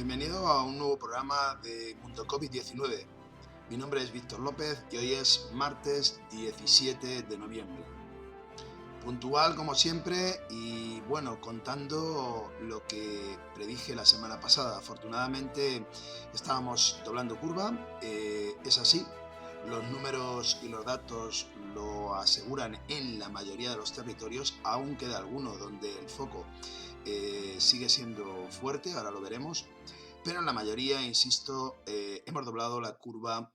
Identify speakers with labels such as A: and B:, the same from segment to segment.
A: Bienvenido a un nuevo programa de Mundo COVID-19. Mi nombre es Víctor López y hoy es martes 17 de noviembre. Puntual como siempre y bueno, contando lo que predije la semana pasada. Afortunadamente estábamos doblando curva, es así. Los números y los datos lo aseguran en la mayoría de los territorios, aún queda alguno donde el foco sigue siendo fuerte, ahora lo veremos, pero en la mayoría, insisto, hemos doblado la curva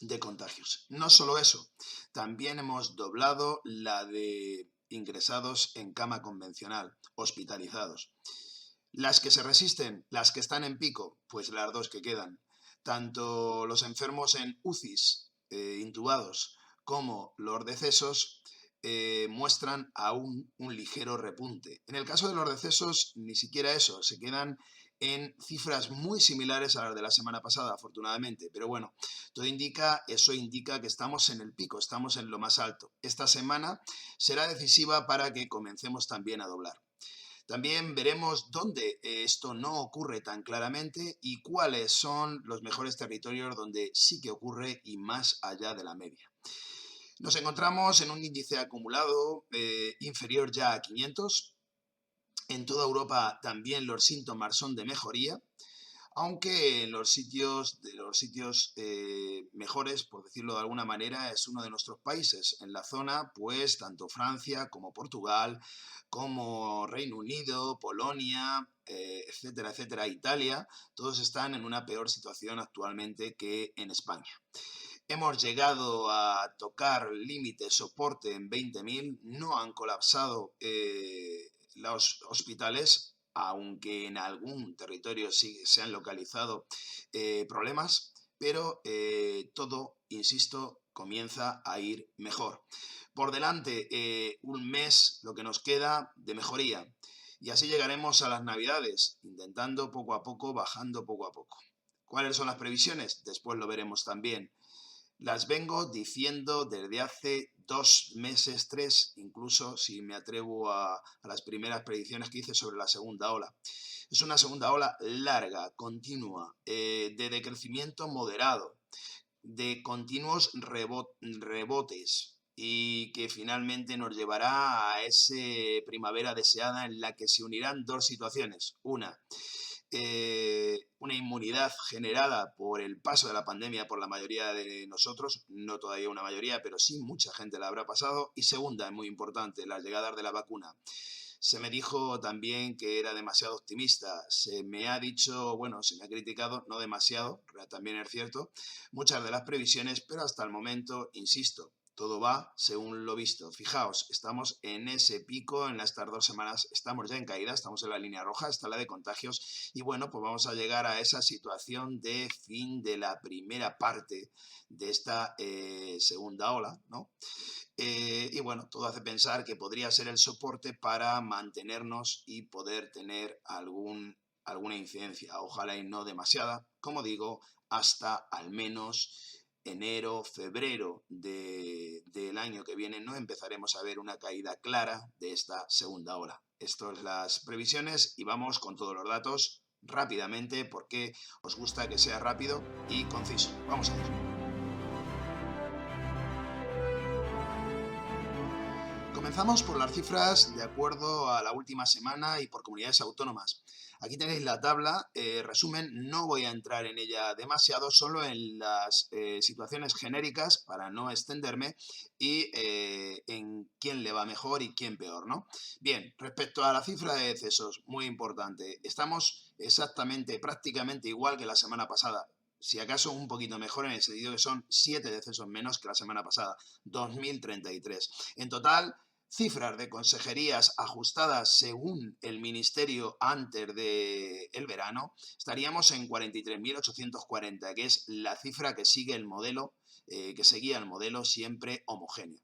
A: de contagios. No solo eso, también hemos doblado la de ingresados en cama convencional, hospitalizados. Las que se resisten, las que están en pico, pues las dos que quedan. Tanto los enfermos en UCIs, intubados, como los decesos, muestran aún un ligero repunte. En el caso de los decesos, ni siquiera eso, se quedan en cifras muy similares a las de la semana pasada, afortunadamente. Pero bueno, eso indica que estamos en el pico, estamos en lo más alto. Esta semana será decisiva para que comencemos también a doblar. También veremos dónde esto no ocurre tan claramente y cuáles son los mejores territorios donde sí que ocurre y más allá de la media. Nos encontramos en un índice acumulado inferior ya a 500. En toda Europa también los síntomas son de mejoría, aunque en los sitios mejores, por decirlo de alguna manera, es uno de nuestros países. En la zona, pues, tanto Francia como Portugal, como Reino Unido, Polonia, etcétera, etcétera, Italia, todos están en una peor situación actualmente que en España. Hemos llegado a tocar límite soporte en 20.000, no han colapsado los hospitales, aunque en algún territorio sí se han localizado problemas, pero todo, insisto, comienza a ir mejor. Por delante, un mes, lo que nos queda de mejoría, y así llegaremos a las Navidades, intentando poco a poco, bajando poco a poco. ¿Cuáles son las previsiones? Después lo veremos también. Las vengo diciendo desde hace 2 meses, 3, incluso si me atrevo a las primeras predicciones que hice sobre la segunda ola. Es una segunda ola larga, continua, de decrecimiento moderado, de continuos rebotes y que finalmente nos llevará a esa primavera deseada en la que se unirán dos situaciones. Una inmunidad generada por el paso de la pandemia por la mayoría de nosotros, no todavía una mayoría, pero sí mucha gente la habrá pasado. Y segunda, muy importante, las llegadas de la vacuna. Se me dijo también que era demasiado optimista, se me ha dicho, bueno, se me ha criticado, no demasiado, también es cierto, muchas de las previsiones, pero hasta el momento, insisto, todo va según lo visto. Fijaos, estamos en ese pico, en estas 2 semanas estamos ya en caída, estamos en la línea roja, está la de contagios y bueno, pues vamos a llegar a esa situación de fin de la primera parte de esta segunda ola, ¿no? Y bueno, todo hace pensar que podría ser el soporte para mantenernos y poder tener alguna incidencia, ojalá y no demasiada, como digo, hasta al menos enero, febrero del año que viene no empezaremos a ver una caída clara de esta segunda ola. Estas son las previsiones y vamos con todos los datos rápidamente porque os gusta que sea rápido y conciso. Vamos a ver. Comenzamos por las cifras de acuerdo a la última semana y por comunidades autónomas. Aquí tenéis la tabla, resumen, no voy a entrar en ella demasiado, solo en las situaciones genéricas para no extenderme y en quién le va mejor y quién peor, ¿no? Bien, respecto a la cifra de decesos, muy importante, estamos exactamente, prácticamente igual que la semana pasada. Si acaso un poquito mejor en el sentido que son 7 decesos menos que la semana pasada, 2.033. En total, cifras de consejerías ajustadas según el Ministerio antes del verano, estaríamos en 43.840, que es la cifra que sigue el modelo, que seguía el modelo siempre homogéneo.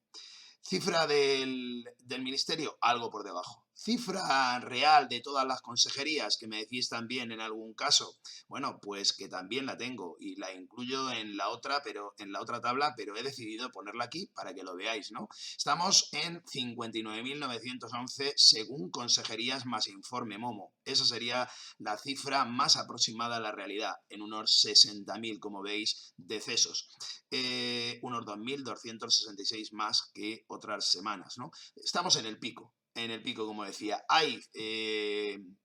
A: Cifra del Ministerio, algo por debajo, Cifra real de todas las consejerías, que me decís también en algún caso. Bueno, pues que también la tengo y la incluyo en la otra, pero en la otra tabla, pero he decidido ponerla aquí para que lo veáis, ¿no? Estamos en 59.911 según consejerías más informe Momo. Esa sería la cifra más aproximada a la realidad, en unos 60.000, como veis, decesos. Unos 2.266 más que otras semanas, ¿no? Estamos en el pico. En el pico, como decía, hay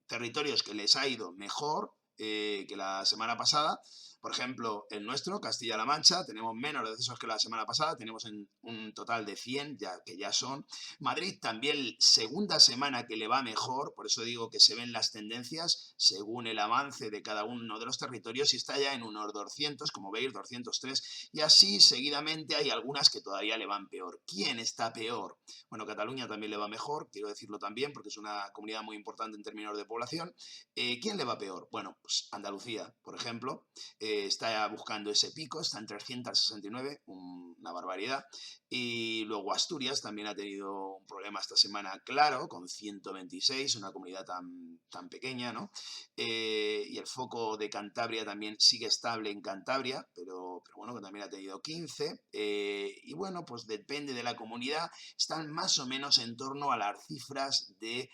A: territorios que les ha ido mejor que la semana pasada. Por ejemplo, el nuestro, Castilla-La Mancha, tenemos menos decesos que la semana pasada, tenemos en un total de 100, ya que ya son. Madrid también, segunda semana que le va mejor, por eso digo que se ven las tendencias según el avance de cada uno de los territorios y está ya en unos 200, como veis, 203, y así seguidamente hay algunas que todavía le van peor. ¿Quién está peor? Bueno, Cataluña también le va mejor, quiero decirlo también, porque es una comunidad muy importante en términos de población. ¿Quién le va peor? Bueno, pues Andalucía, por ejemplo, está buscando ese pico, está en 369, una barbaridad. Y luego Asturias también ha tenido un problema esta semana claro, con 126, una comunidad tan pequeña, ¿no? Y el foco de Cantabria también sigue estable en Cantabria, pero bueno, que también ha tenido 15. Y bueno, pues depende de la comunidad, están más o menos en torno a las cifras de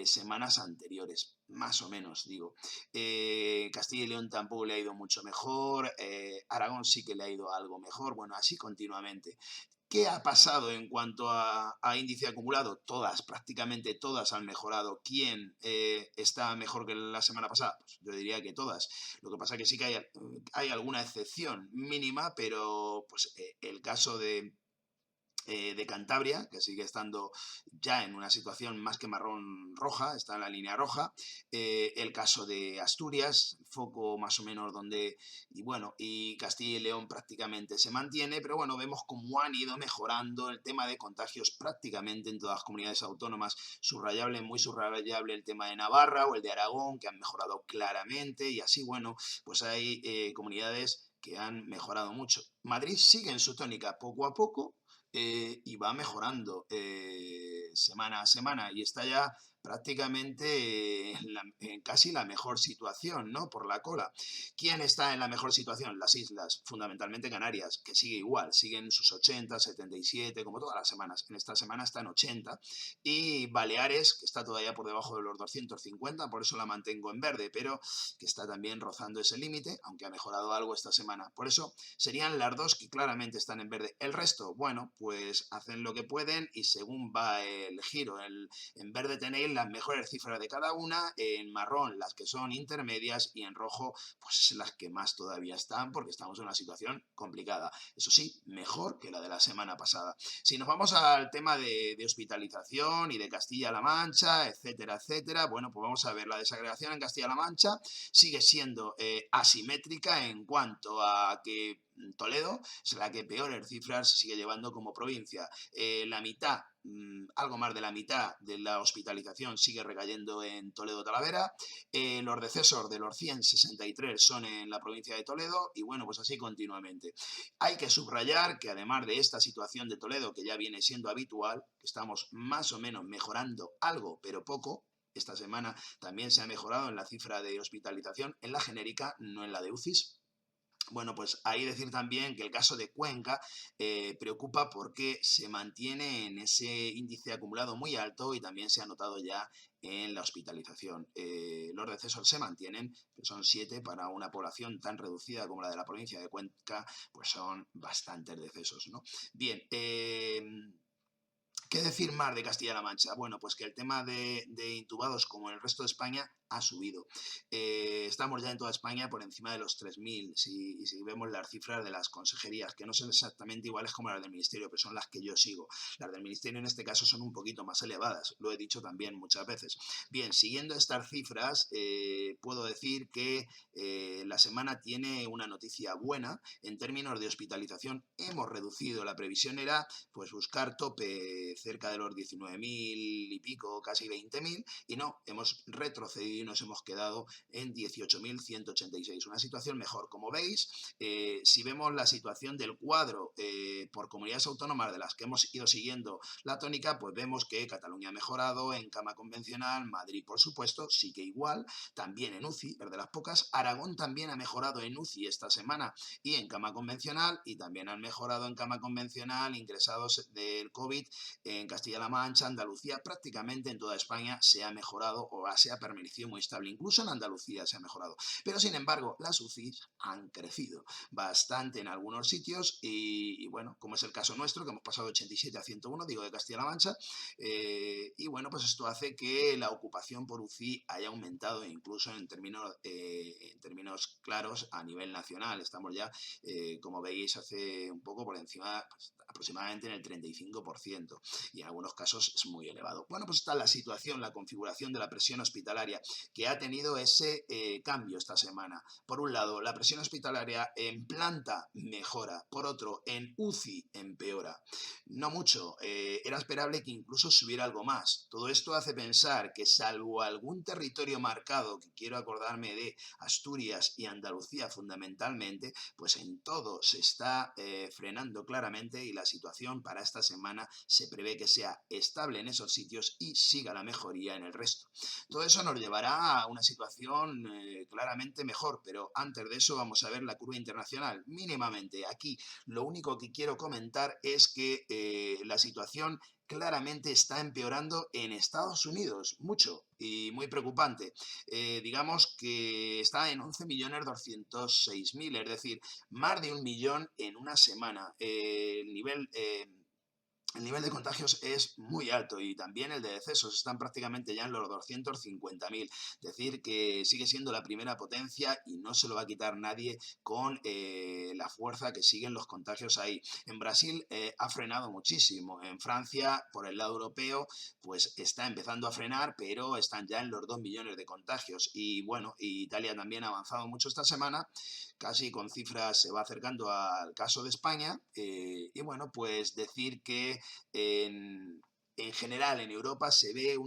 A: semanas anteriores, más o menos, digo. Castilla y León tampoco le ha ido mucho mejor, Aragón sí que le ha ido algo mejor, bueno, así continuamente. ¿Qué ha pasado en cuanto a índice acumulado? Todas, prácticamente todas han mejorado. ¿Quién está mejor que la semana pasada? Pues yo diría que todas. Lo que pasa es que sí que hay alguna excepción mínima, pero pues el caso de Cantabria, que sigue estando ya en una situación más que marrón roja, está en la línea roja, el caso de Asturias, foco más o menos donde, y bueno, y Castilla y León prácticamente se mantiene, pero bueno, vemos cómo han ido mejorando el tema de contagios prácticamente en todas las comunidades autónomas, subrayable, muy subrayable el tema de Navarra o el de Aragón, que han mejorado claramente, y así, bueno, pues hay comunidades que han mejorado mucho. Madrid sigue en su tónica poco a poco, y va mejorando semana a semana y está ya prácticamente en casi la mejor situación, ¿no? Por la cola. ¿Quién está en la mejor situación? Las islas, fundamentalmente Canarias, que sigue igual, siguen sus 80, 77, como todas las semanas. En esta semana está en 80. Y Baleares, que está todavía por debajo de los 250, por eso la mantengo en verde, pero que está también rozando ese límite, aunque ha mejorado algo esta semana. Por eso serían las dos que claramente están en verde. El resto, bueno, pues hacen lo que pueden y según va el giro. En verde tenéis las mejores cifras de cada una, en marrón las que son intermedias y en rojo pues las que más todavía están porque estamos en una situación complicada. Eso sí, mejor que la de la semana pasada. Si nos vamos al tema de hospitalización y de Castilla-La Mancha, etcétera, etcétera, bueno, pues vamos a ver la desagregación en Castilla-La Mancha sigue siendo asimétrica en cuanto a que Toledo es la que peores cifras se sigue llevando como provincia. La mitad, algo más de la mitad de la hospitalización sigue recayendo en Toledo-Talavera. Los decesos de los 163 son en la provincia de Toledo y bueno, pues así continuamente. Hay que subrayar que además de esta situación de Toledo, que ya viene siendo habitual, que estamos más o menos mejorando algo, pero poco. Esta semana también se ha mejorado en la cifra de hospitalización en la genérica, no en la de UCIs. Bueno, pues ahí decir también que el caso de Cuenca preocupa porque se mantiene en ese índice acumulado muy alto y también se ha notado ya en la hospitalización. Los decesos se mantienen, pero son 7 para una población tan reducida como la de la provincia de Cuenca, pues son bastantes decesos, ¿no? Bien, ¿qué decir más de Castilla-La Mancha? Bueno, pues que el tema de intubados, como en el resto de España, ha subido. Estamos ya en toda España por encima de los 3.000, si vemos las cifras de las consejerías, que no son exactamente iguales como las del Ministerio, pero son las que yo sigo. Las del Ministerio en este caso son un poquito más elevadas, lo he dicho también muchas veces. Bien, siguiendo estas cifras, puedo decir que la semana tiene una noticia buena. En términos de hospitalización, hemos reducido, la previsión era pues buscar tope cerca de los 19.000 y pico, casi 20.000, y no, hemos retrocedido y nos hemos quedado en 18.186. Una situación mejor. Como veis, si vemos la situación del cuadro por comunidades autónomas de las que hemos ido siguiendo la tónica, pues vemos que Cataluña ha mejorado en cama convencional, Madrid por supuesto, sí que igual, también en UCI, es de las pocas. Aragón también ha mejorado en UCI esta semana y en cama convencional, y también han mejorado en cama convencional ingresados del COVID en Castilla-La Mancha, Andalucía, prácticamente en toda España se ha mejorado o se ha permanecido muy estable, incluso en Andalucía se ha mejorado. Pero sin embargo, las UCI han crecido bastante en algunos sitios y bueno, como es el caso nuestro, que hemos pasado de 87 a 101, digo de Castilla-La Mancha, y bueno, pues esto hace que la ocupación por UCI haya aumentado incluso en términos claros a nivel nacional. Estamos ya, como veis, hace un poco por encima, pues, aproximadamente en el 35%, y en algunos casos es muy elevado. Bueno, pues está la situación, la configuración de la presión hospitalaria, que ha tenido ese cambio esta semana. Por un lado, la presión hospitalaria en planta mejora, por otro, en UCI empeora. No mucho, era esperable que incluso subiera algo más. Todo esto hace pensar que, salvo algún territorio marcado, que quiero acordarme de Asturias y Andalucía fundamentalmente, pues en todo se está frenando claramente, y la situación para esta semana se prevé que sea estable en esos sitios y siga la mejoría en el resto. Todo eso nos llevará a una situación claramente mejor, pero antes de eso vamos a ver la curva internacional mínimamente. Aquí lo único que quiero comentar es que la situación claramente está empeorando en Estados Unidos, mucho y muy preocupante. Digamos que está en 11.206.000, es decir, más de 1.000.000 en una semana. El nivel de contagios es muy alto y también el de decesos están prácticamente ya en los 250.000. Es decir, que sigue siendo la primera potencia y no se lo va a quitar nadie con la fuerza que siguen los contagios ahí. En Brasil ha frenado muchísimo. En Francia, por el lado europeo, pues está empezando a frenar, pero están ya en los 2 millones de contagios. Y bueno, Italia también ha avanzado mucho esta semana, casi con cifras se va acercando al caso de España. Y bueno, pues decir que en general en Europa se ve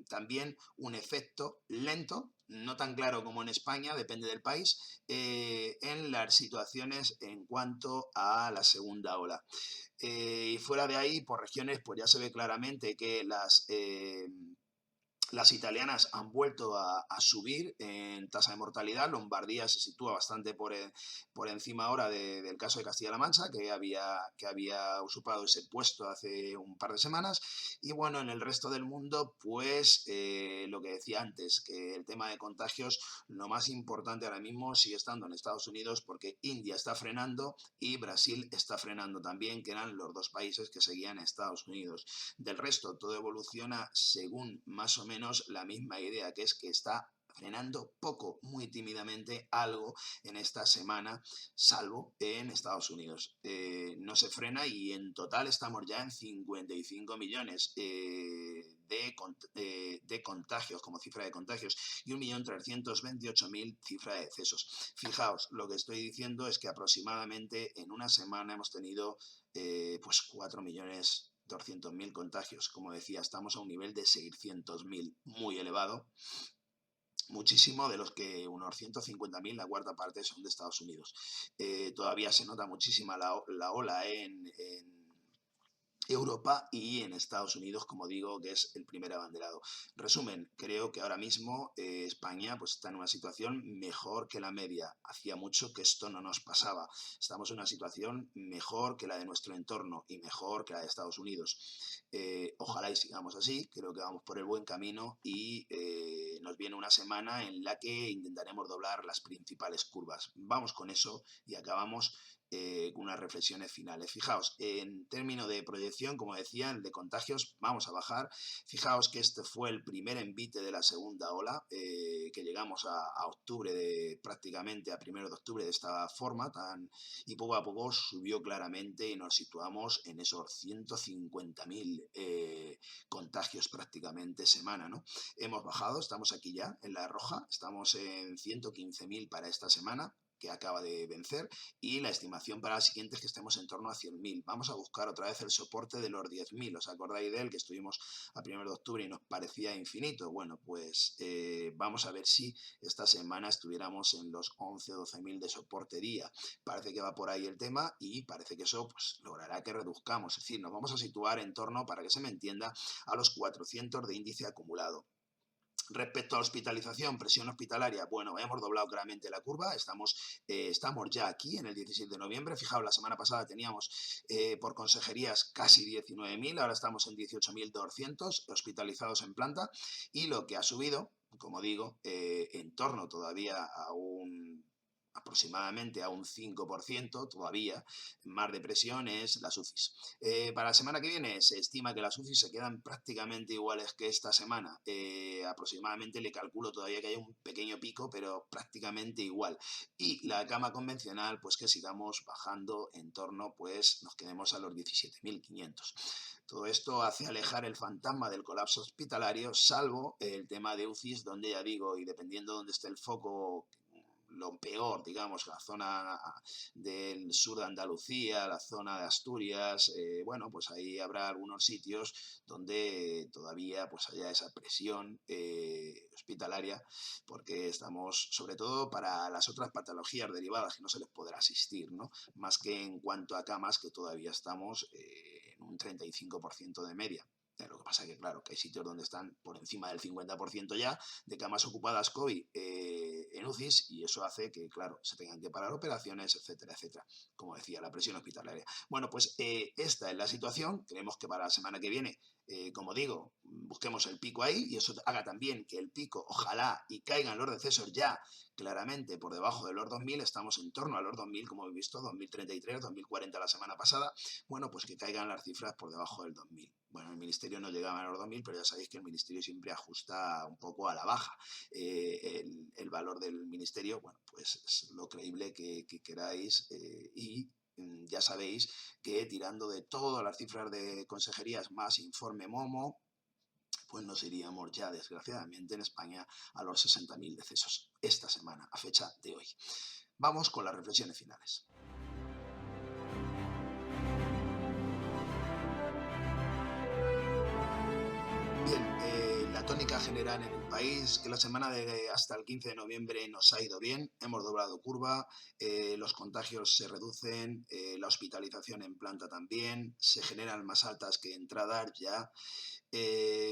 A: también un efecto lento, no tan claro como en España, depende del país, en las situaciones en cuanto a la segunda ola. Y fuera de ahí, por regiones, pues ya se ve claramente que las italianas han vuelto a subir en tasa de mortalidad. Lombardía se sitúa bastante por encima ahora del caso de Castilla-La Mancha, que había usurpado ese puesto hace un par de semanas. Y bueno, en el resto del mundo, pues lo que decía antes, que el tema de contagios, lo más importante ahora mismo sigue estando en Estados Unidos, porque India está frenando y Brasil está frenando también, que eran los dos países que seguían a Estados Unidos. Del resto, todo evoluciona según más o menos la misma idea, que es que está frenando poco, muy tímidamente, algo en esta semana, salvo en Estados Unidos. No se frena y en total estamos ya en 55 millones de contagios, como cifra de contagios, y 1.328.000 cifra de decesos. Fijaos, lo que estoy diciendo es que aproximadamente en una semana hemos tenido pues 4.200.000 contagios. Como decía, estamos a un nivel de 600.000, muy elevado. Muchísimo, de los que unos 150.000, la cuarta parte, son de Estados Unidos. Todavía se nota muchísima la ola en Europa y en Estados Unidos, como digo, que es el primer abanderado. Resumen, creo que ahora mismo España pues, está en una situación mejor que la media. Hacía mucho que esto no nos pasaba. Estamos en una situación mejor que la de nuestro entorno y mejor que la de Estados Unidos. Ojalá y sigamos así, creo que vamos por el buen camino y nos viene una semana en la que intentaremos doblar las principales curvas. Vamos con eso y acabamos con unas reflexiones finales. Fijaos, en términos de proyección, como decía, el de contagios, vamos a bajar. Fijaos que este fue el primer envite de la segunda ola, que llegamos a octubre, prácticamente a 1 de octubre de esta forma, y poco a poco subió claramente y nos situamos en esos 150.000 contagios prácticamente semana, ¿no? Hemos bajado, estamos aquí ya en la roja, estamos en 115.000 para esta semana. que acaba de vencer, y la estimación para la siguiente es que estemos en torno a 100.000. Vamos a buscar otra vez el soporte de los 10.000. ¿Os acordáis de él? Que estuvimos a 1 de octubre y nos parecía infinito. Bueno, pues vamos a ver si esta semana estuviéramos en los 11 o 12.000 de soporte día. Parece que va por ahí el tema y parece que eso pues, logrará que reduzcamos. Es decir, nos vamos a situar en torno, para que se me entienda, a los 400 de índice acumulado. Respecto a hospitalización, presión hospitalaria, bueno, hemos doblado claramente la curva, estamos ya aquí en el 17 de noviembre, fijaos, la semana pasada teníamos por consejerías casi 19.000, ahora estamos en 18.200 hospitalizados en planta, y lo que ha subido, como digo, en torno todavía a aproximadamente a un 5% todavía, más de presión es las UCIs. Para la semana que viene se estima que las UCIs se quedan prácticamente iguales que esta semana. Aproximadamente le calculo todavía que hay un pequeño pico, pero prácticamente igual. Y la cama convencional, pues que sigamos bajando en torno, pues nos quedemos a los 17.500. Todo esto hace alejar el fantasma del colapso hospitalario, salvo el tema de UCIs, donde ya digo, y dependiendo de dónde esté el foco, lo peor, digamos, la zona del sur de Andalucía, la zona de Asturias, bueno, pues ahí habrá algunos sitios donde todavía pues haya esa presión hospitalaria, porque estamos, sobre todo para las otras patologías derivadas que no se les podrá asistir, ¿no? Más que en cuanto a camas, que todavía estamos en un 35% de media. Lo que pasa es que, claro, que hay sitios donde están por encima del 50% ya de camas ocupadas COVID en UCIs, y eso hace que, claro, se tengan que parar operaciones, etcétera, etcétera. Como decía, la presión hospitalaria. Bueno, pues esta es la situación. Creemos que para la semana que viene, como digo, busquemos el pico ahí, y eso haga también que el pico, ojalá, y caigan los decesos ya claramente por debajo de los 2.000, estamos en torno a los 2.000, como habéis visto, 2.033, 2.040 la semana pasada, bueno, pues que caigan las cifras por debajo del 2.000. Bueno, el Ministerio no llegaba a los 2.000, pero ya sabéis que el Ministerio siempre ajusta un poco a la baja el valor del Ministerio, bueno, pues es lo creíble que queráis, y ya sabéis que tirando de todas las cifras de consejerías más informe Momo, pues nos iríamos ya, desgraciadamente, en España a los 60.000 decesos esta semana, a fecha de hoy. Vamos con las reflexiones finales. Bien, la tónica general en el país, que la semana de hasta el 15 de noviembre nos ha ido bien, hemos doblado curva, los contagios se reducen, la hospitalización en planta también, se generan más altas que entradas ya.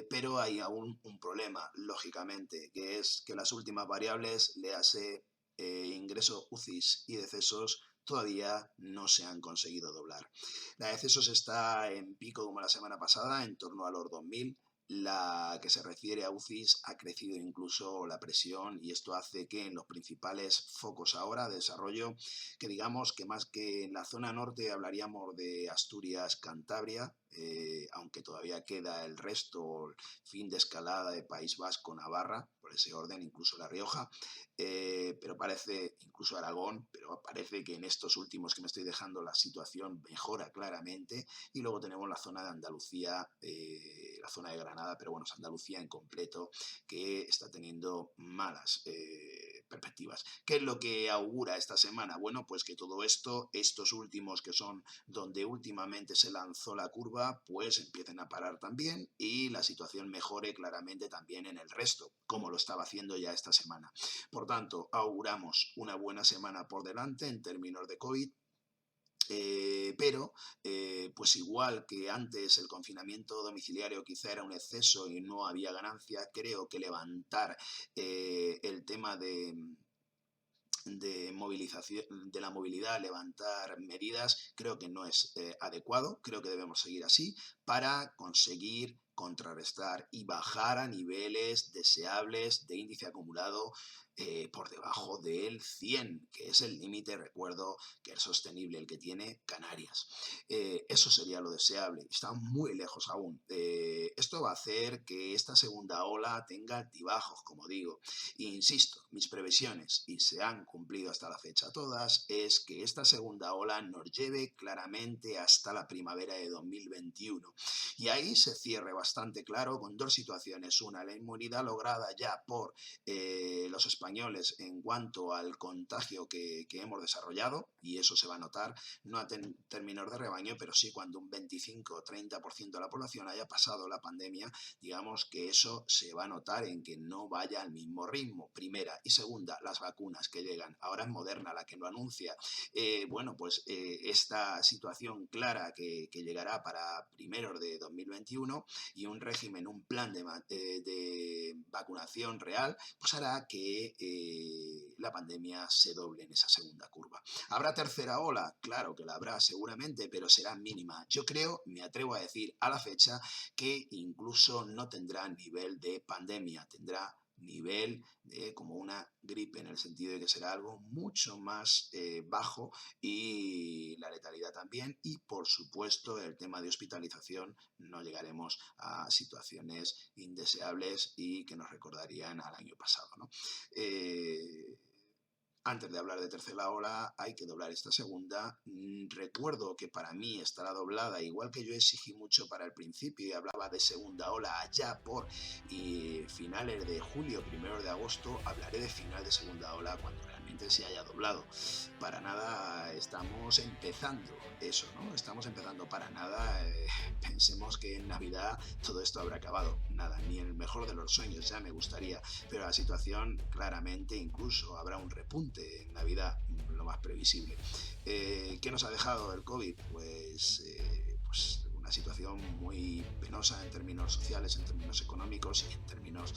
A: Pero hay aún un problema, lógicamente, que es que las últimas variables, léase ingreso UCIs y decesos, todavía no se han conseguido doblar. La de decesos está en pico como la semana pasada, en torno a los 2.000. La que se refiere a UCIs ha crecido incluso la presión, y esto hace que en los principales focos ahora de desarrollo, que digamos que más que en la zona norte hablaríamos de Asturias, Cantabria, aunque todavía queda el resto, fin de escalada de País Vasco, Navarra, por ese orden, incluso La Rioja, pero parece, incluso Aragón, pero parece que en estos últimos que me estoy dejando la situación mejora claramente, y luego tenemos la zona de Andalucía, la zona de Granada, pero bueno, es Andalucía en completo, que está teniendo malas perspectivas. ¿Qué es lo que augura esta semana? Bueno, pues que todo esto, estos últimos que son donde últimamente se lanzó la curva, pues empiecen a parar también, y la situación mejore claramente también en el resto, como lo estaba haciendo ya esta semana. Por tanto, auguramos una buena semana por delante en términos de COVID. Pero pues igual que antes el confinamiento domiciliario quizá era un exceso y no había ganancia, creo que levantar el tema de movilización, de la movilidad, levantar medidas, creo que no es adecuado. Creo que debemos seguir así para conseguir contrarrestar y bajar a niveles deseables de índice acumulado por debajo del 100, que es el límite, recuerdo, que es sostenible, el que tiene Canarias. Eso sería lo deseable. Está muy lejos aún. Esto va a hacer que esta segunda ola tenga altibajos, como digo. E insisto, mis previsiones, y se han cumplido hasta la fecha todas, es que esta segunda ola nos lleve claramente hasta la primavera de 2021. Y ahí se cierre bastante claro con dos situaciones. Una, la inmunidad lograda ya por los españoles españoles en cuanto al contagio que hemos desarrollado, y eso se va a notar, no a términos de rebaño, pero sí cuando un 25 o 30% de la población haya pasado la pandemia, digamos que eso se va a notar en que no vaya al mismo ritmo, primera. Y segunda, las vacunas que llegan. Ahora es Moderna la que lo anuncia. Esta situación clara que llegará para primeros de 2021 y un régimen, un plan de vacunación real, pues hará que la pandemia se doble en esa segunda curva. ¿Habrá tercera ola? Claro que la habrá seguramente, pero será mínima. Yo creo, me atrevo a decir a la fecha, que incluso no tendrá nivel de pandemia, tendrá nivel de como una gripe, en el sentido de que será algo mucho más bajo, y la letalidad también, y por supuesto el tema de hospitalización, no llegaremos a situaciones indeseables y que nos recordarían al año pasado, ¿no? Antes de hablar de tercera ola, hay que doblar esta segunda. Recuerdo que para mí estará doblada, igual que yo exigí mucho para el principio y hablaba de segunda ola allá por finales de julio, primeros de agosto, hablaré de final de segunda ola cuando realmente se haya doblado. Para nada estamos empezando eso, ¿no? Estamos empezando para nada. Pensemos que en Navidad todo esto habrá acabado. Nada, ni en el mejor de los sueños, ya me gustaría, pero la situación claramente, incluso habrá un repunte en Navidad, lo más previsible. ¿Qué nos ha dejado el COVID? Pues una situación muy penosa en términos sociales, en términos económicos y en términos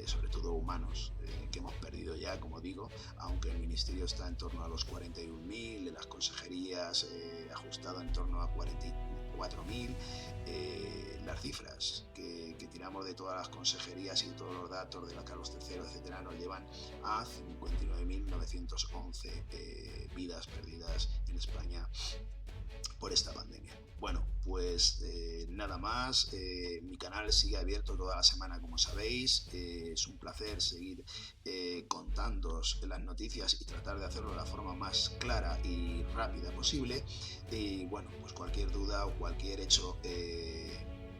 A: sobre todo humanos, que hemos perdido ya, como digo, aunque el ministerio está en torno a los 41.000, las consejerías ajustado en torno a 44.000, las cifras que tiramos de todas las consejerías y de todos los datos de la Carlos III, etcétera, nos llevan a 59.911 vidas perdidas en España por esta pandemia. Bueno, pues nada más. Mi canal sigue abierto toda la semana, como sabéis. Es un placer seguir contándoos las noticias y tratar de hacerlo de la forma más clara y rápida posible. Y bueno, pues cualquier duda o cualquier hecho,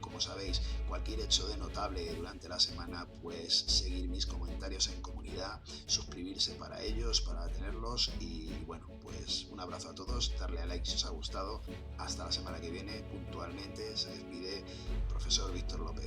A: como sabéis, cualquier hecho de notable durante la semana, pues seguir mis comentarios en comunidad, suscribirse para ellos, para tenerlos. Y bueno, pues un abrazo a todos, darle a like si os ha gustado. Hasta la semana que viene, puntualmente se despide profesor Víctor López.